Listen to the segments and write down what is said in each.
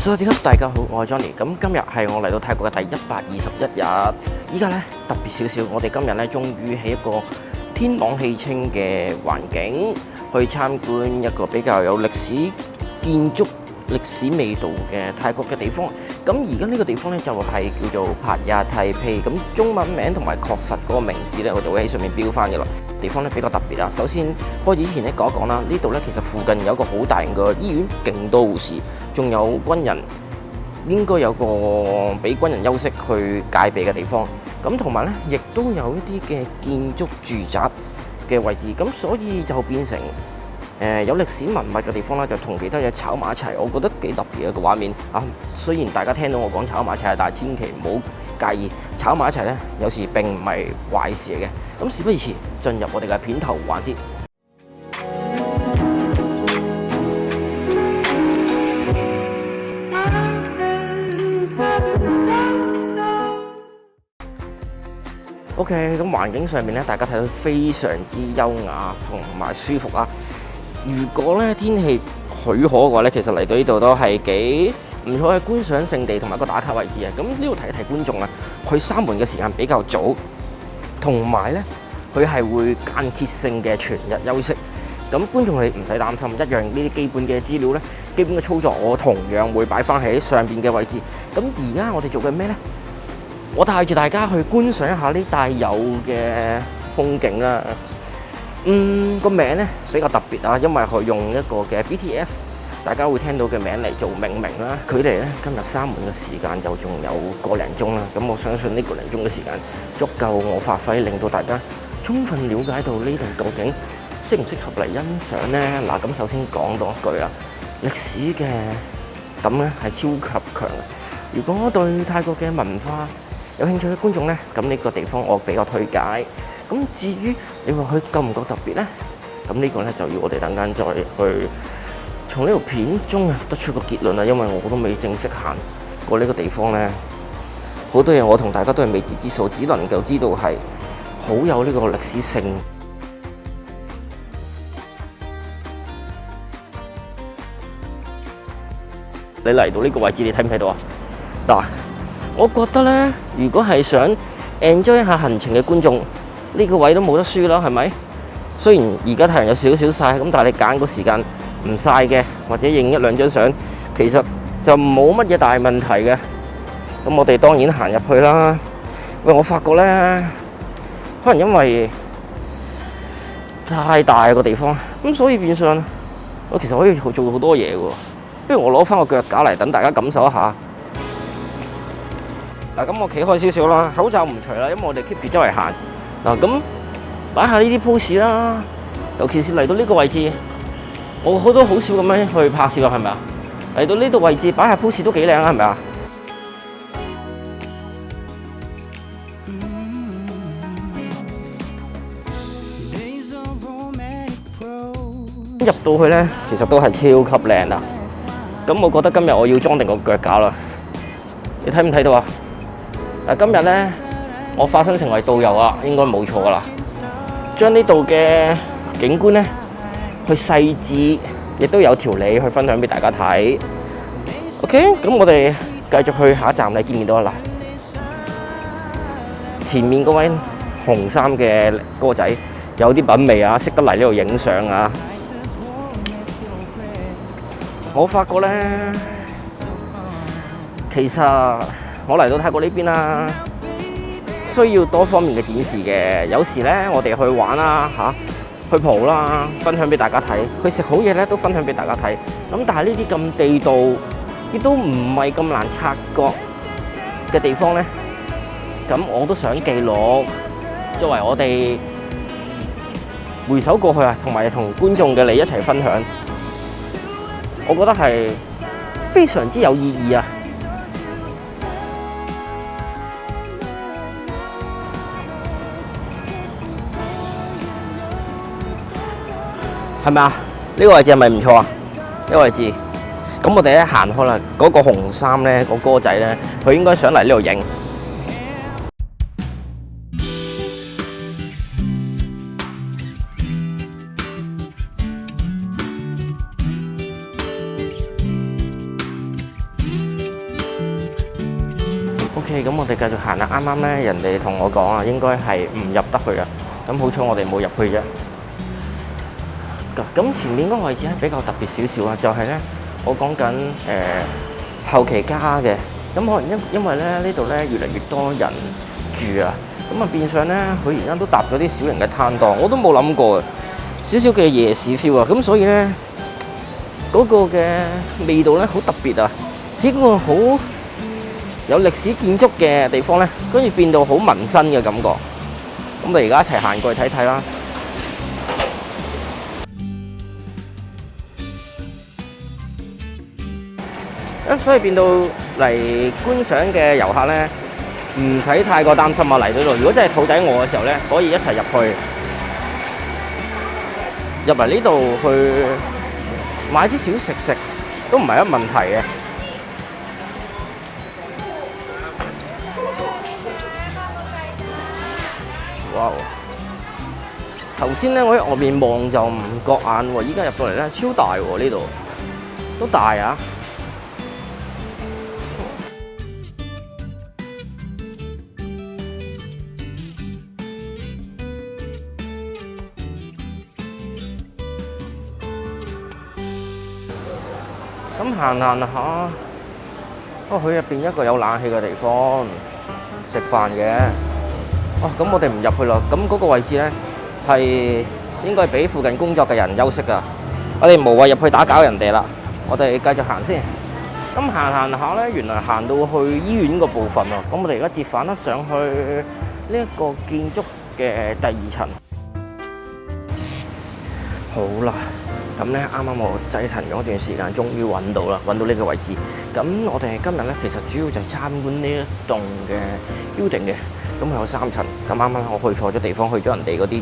สวัสดีครับ，大家好，我係 Johnny。咁今日係我嚟到泰國嘅第121日。依家咧特別少少，我哋今日咧終於喺一個天朗氣清嘅環境去參觀一個比較有歷史建築、歷史味道嘅泰國嘅地方。咁而家呢個地方咧就係叫做帕亞泰庇。咁中文名同埋確實嗰個名字咧，我就會喺上面標翻嘅啦。地方咧比較特別啊。首先開始之前咧講一講啦，呢度咧其實附近有一個好大型嘅醫院，勁多護士，仲有軍人，應該有個俾軍人休息去戒備嘅地方。咁同埋咧，亦都有一啲嘅建築住宅嘅位置，咁所以就變成有歷史文物嘅地方啦，就同其他嘢炒埋一齊，我覺得幾特別嘅個畫面啊！雖然大家聽到我講炒埋一齊，但係千祈唔好介意，炒埋一齊咧，有時並唔係壞事嚟嘅。咁事不宜遲，進入我哋嘅片頭環節。OK， 咁環境上面咧，大家睇到非常之優雅同埋舒服啊！如果咧天氣許可嘅話咧，其實嚟到呢度都係幾唔錯嘅觀賞勝地同埋一個打卡位置啊！咁呢度提一提觀眾啊，佢閂門嘅時間比較早，同埋咧佢係會間歇性嘅全日休息。咁觀眾你唔使擔心，一樣呢啲基本嘅資料咧，基本嘅操作我同樣會擺翻喺上邊嘅位置。咁而家我哋做緊咩咧？我帶住大家去觀賞一下呢帶有嘅風景啦。個名咧比較特別啊，因為佢用一個嘅 BTS， 大家會聽到嘅名嚟做命名啦。佢哋咧今日閂門嘅時間就仲有個零鐘啦。咁我相信呢個零鐘嘅時間足夠我發揮，令到大家充分了解到呢度究竟適唔適合嚟欣賞咧。嗱，咁首先講多一句啊，歷史嘅感咧係超級強嘅。如果對泰國嘅文化有興趣嘅觀眾咧，咁呢個地方我比較推介。咁至於你話佢夠唔夠特別咧？咁呢個咧就要我哋等間再去從呢條片中啊得出個結論啦。因為我都未正式行過呢個地方咧，好多嘢我同大家都係未知之數，只能夠知道係好有呢個歷史性。你嚟到呢個位置，你睇唔睇到啊？嗱，我覺得咧，如果係想 enjoy 一下行程嘅觀眾，呢個位都冇得輸啦，係咪？雖然而家太陽有少少曬，咁但係你揀個時間唔曬嘅，或者影一兩張相，其實就冇乜嘢大問題嘅。咁我哋當然行入去啦。喂，我發覺咧，可能因為太大個地方，咁所以變相我其實可以做好多嘢喎。不如我攞翻個腳架嚟等大家感受一下。嗱，咁我企開少少啦，口罩唔除啦，因為我哋 keep 住周圍行。嗱，咁擺下呢啲 pose 啦，尤其是嚟到呢個位置，我都好少咁樣去拍攝啦，係咪啊？嚟到呢度位置擺下 pose 都幾靚啊，係咪啊？入到去咧，其實都係超級靚啊！咁我覺得今日我要裝定個腳架啦，你睇唔睇到啊？嗱，今日咧我化身成為導遊啊，應該冇錯噶啦。將呢度嘅景觀咧，去細緻，亦都有條理去分享俾大家睇。OK， 咁我哋繼續去下一站，你見唔見到啊？嗱，前面嗰位紅衫嘅哥仔有啲品味啊，識得嚟呢度影相啊！我發覺咧，其實我嚟到泰國呢邊啦，需要多方面嘅展示嘅。有時咧，我哋去玩啦去蒲啦，分享俾大家睇；去食好嘢咧，都分享俾大家睇。咁但係呢啲咁地道，亦都唔係咁難察覺嘅地方咧，咁我都想記錄，作為我哋回首過去啊，同埋同觀眾嘅你一齊分享。我覺得係非常之有意義啊！係咪啊？呢個位置係咪唔錯啊？呢個位置，咁我哋咧行開啦。嗰個紅衫咧，個哥仔咧，佢應該想嚟呢度影。OK，咁我哋繼續行啦。啱啱咧人哋同我講啊，應該係唔入得去啊。咁好彩我哋冇入去啫。咁前面嗰個位置咧比較特別少少啊，就係咧我講緊後期加嘅。咁可能因為咧呢度咧越嚟越多人住啊，咁啊變相咧佢而家都搭咗啲小型嘅攤檔，我都冇諗過少少嘅夜市 feel 啊。咁所以咧嗰個嘅味道咧好特別啊，呢個好有歷史建築嘅地方咧，跟住變到好民生嘅感覺。咁我哋而家一齊行過去睇睇啦。咁所以變到嚟觀賞嘅遊客咧，唔使太過擔心啊！嚟到度，如果真係肚仔餓嘅時候咧，可以一齊入嚟呢度去買啲小食，都唔係一個問題嘅。哇！頭先咧我喺外面望就唔覺眼喎，依家入到嚟咧超大喎，呢度都大啊！咁行下，佢入邊一個有冷氣嘅地方食飯嘅。咁我哋唔入去啦。咁嗰個位置咧係應該俾附近工作嘅人休息㗎。我哋無謂入去打攪人哋啦。我哋繼續行先。咁行下咧，原來行到去醫院個部分啊。咁我哋而家折返啦，上去呢一個建築嘅第2層。好啦。咁咧，啱啱我滯騰咗一段時間，終於揾到啦，揾到呢個位置。咁我哋今日咧，其實主要就係參觀呢一棟嘅 building 嘅。咁係有3層。咁啱啱我去錯咗地方，去咗人哋嗰啲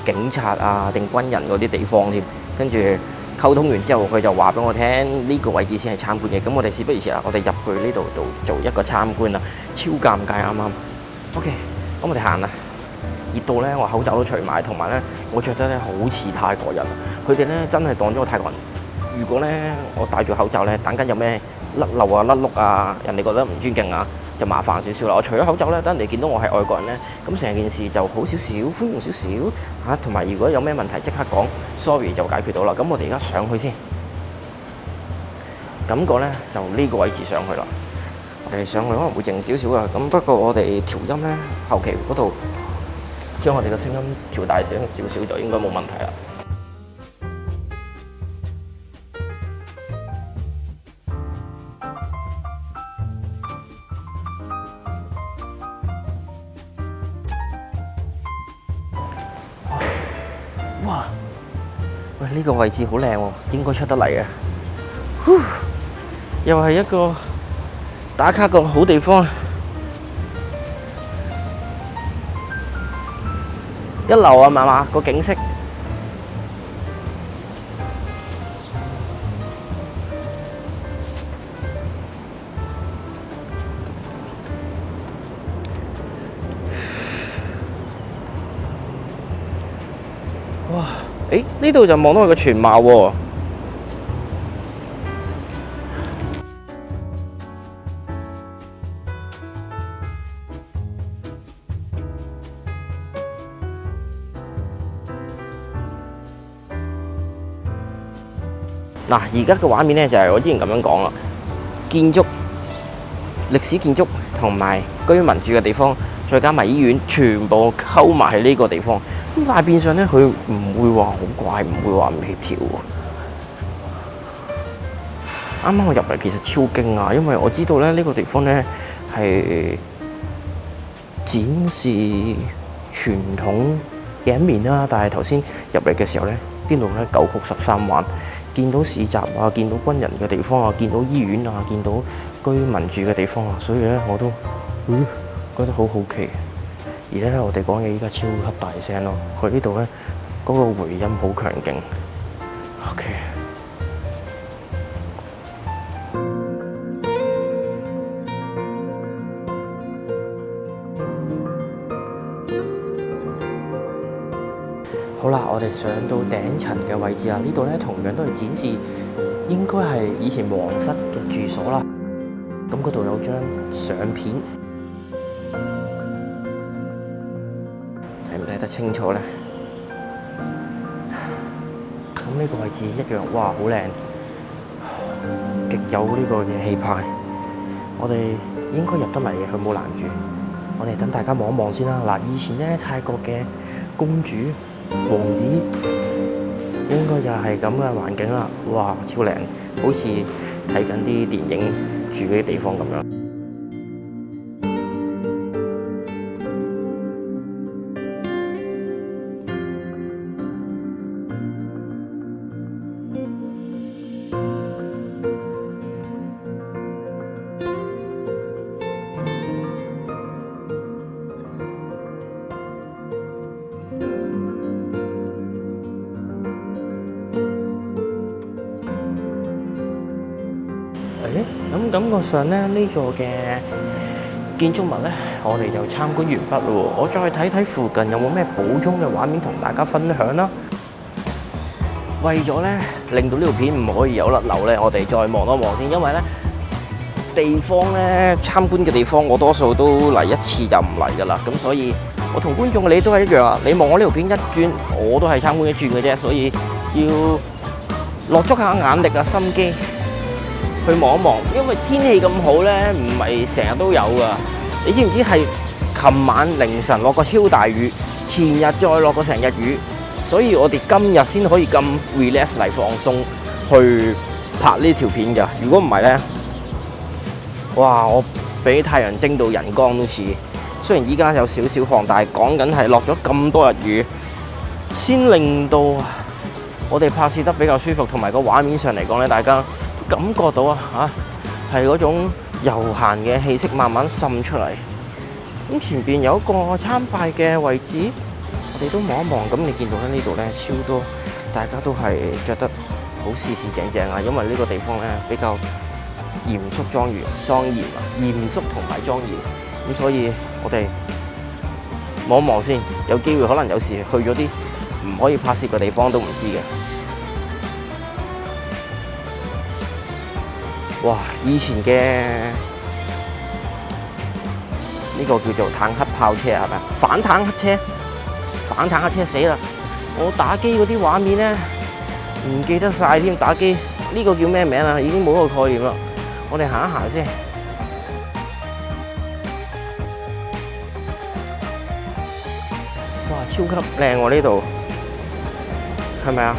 警察啊定軍人嗰啲地方添。跟住溝通完之後，佢就話俾我聽，呢個位置先係參觀嘅。咁我哋事不宜遲啦，我哋入去呢度做一個參觀啦。超尷尬啱啱。OK，咁我哋行啦。熱到咧，我口罩都除埋，同埋咧，我着得咧好似泰國人。佢哋咧真係當咗我泰國人。如果咧我戴住口罩咧，等緊有咩甩漏啊、甩碌啊，人哋覺得唔尊敬啊，就麻煩少少啦。我除咗口罩咧，等人哋見到我係外國人咧，咁成件事就好少少，寬容少少嚇。同埋如果有咩問題，即刻講 sorry 就解決到啦。咁我哋而家上去先，感覺咧就呢個位置上去啦。我哋上去可能會靜少少啊。咁不過我哋調音咧，後期嗰度。將我哋嘅聲音調大聲少少就應該冇問題啦。哇！喂，呢個位置好靚喎，應該出得嚟嘅。又係一個打卡個好地方。一流啊，嘛個景色。哇！呢度就望到佢個全貌喎。嗱，而家嘅畫面咧就係我之前咁樣講啦，建築、歷史建築同埋居民住嘅地方，再加埋醫院，全部溝埋喺呢個地方。咁但係變相咧，佢唔會話好怪，唔會話唔協調喎。啱啱我入嚟其實超驚訝，因為我知道咧呢個地方咧係展示傳統嘅一面啦。但係頭先入嚟嘅時候咧，啲路咧9曲13彎。見到市集啊，見到軍人嘅地方啊，見到醫院啊，見到居民住嘅地方啊，所以咧我都覺得好好奇。而咧我哋講嘢依家超級大聲咯，佢呢度咧嗰個回音好強勁。OK。好啦，我哋上到頂層嘅位置啦，呢度咧同樣都係展示應該係以前皇室嘅住所啦。咁嗰度有張相片，睇唔睇得清楚咧？咁呢個位置一樣，哇，好靚，極有呢個嘅氣派。我哋應該入得嚟嘅，佢冇攔住。我哋等大家望一望先啦。嗱，以前咧泰國嘅公主、王子應該就係咁嘅環境啦。哇，超靚，好似睇緊啲電影住嗰啲地方咁樣。咁感覺上咧，呢座嘅建築物咧，我哋就參觀完畢咯。我再睇睇附近有冇咩補充嘅畫面同大家分享啦。為咗咧令到呢條片唔可以有甩漏咧，我哋再望一望先，因為咧地方咧參觀嘅地方，我多數都嚟一次就唔嚟噶啦。咁所以我同觀眾嘅你都係一樣啊。你望我呢條片一轉，我都係參觀一轉嘅啫。所以要落足下眼力啊，心機。去望一望，因為天氣咁好咧，唔係成日都有噶。你知唔知係琴晚凌晨落個超大雨，前日再落個成日雨，所以我哋今日先可以咁 relax 嚟放鬆去拍呢條片㗎。如果唔係咧，哇！我俾太陽蒸到人光都似。雖然依家有少少汗，但係講緊係落咗咁多日雨，先令到我哋拍攝得比較舒服，同埋個畫面上嚟講咧，大家感覺到係嗰種悠閒嘅氣息慢慢滲出嚟。咁前邊有一個參拜嘅位置，我哋都望一望。咁你見到咧呢度咧超多，大家都係着得好四四正正啊！因為呢個地方咧比較嚴肅莊嚴啊，嚴肅同埋莊嚴。咁所以我哋望一望先，有機會可能有時去咗啲唔可以拍攝嘅地方都唔知嘅。哇！以前嘅呢個叫做坦克炮車係咪？反坦克車死啦！我打機嗰啲畫面咧唔記得晒添，打機呢個叫咩名啊？已經冇個概念啦。我哋行一行先。哇！超級靚喎呢度，係咪啊？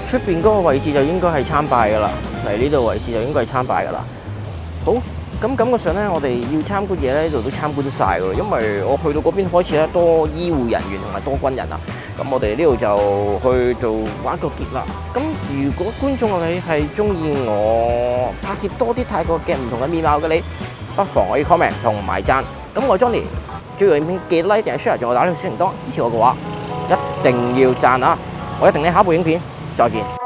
出邊嗰個位置就應該係參拜㗎啦。嚟呢度位置就應該係參拜㗎啦。好，咁感覺上咧，我哋要參觀嘢咧，呢度都參觀晒㗎啦。因為我去到嗰邊開始咧，多醫護人員同埋多軍人啊。咁我哋呢度就去做玩個結啦。咁如果觀眾你係中意我拍攝多啲泰國嘅唔同嘅面貌嘅你，不妨可以 comment 同埋讚。咁我 Johnny 最後影片記得 like 定係 share，仲有打呢個小鈴鐺支持我嘅話，一定要讚啊！我一定喺下一部影片再見。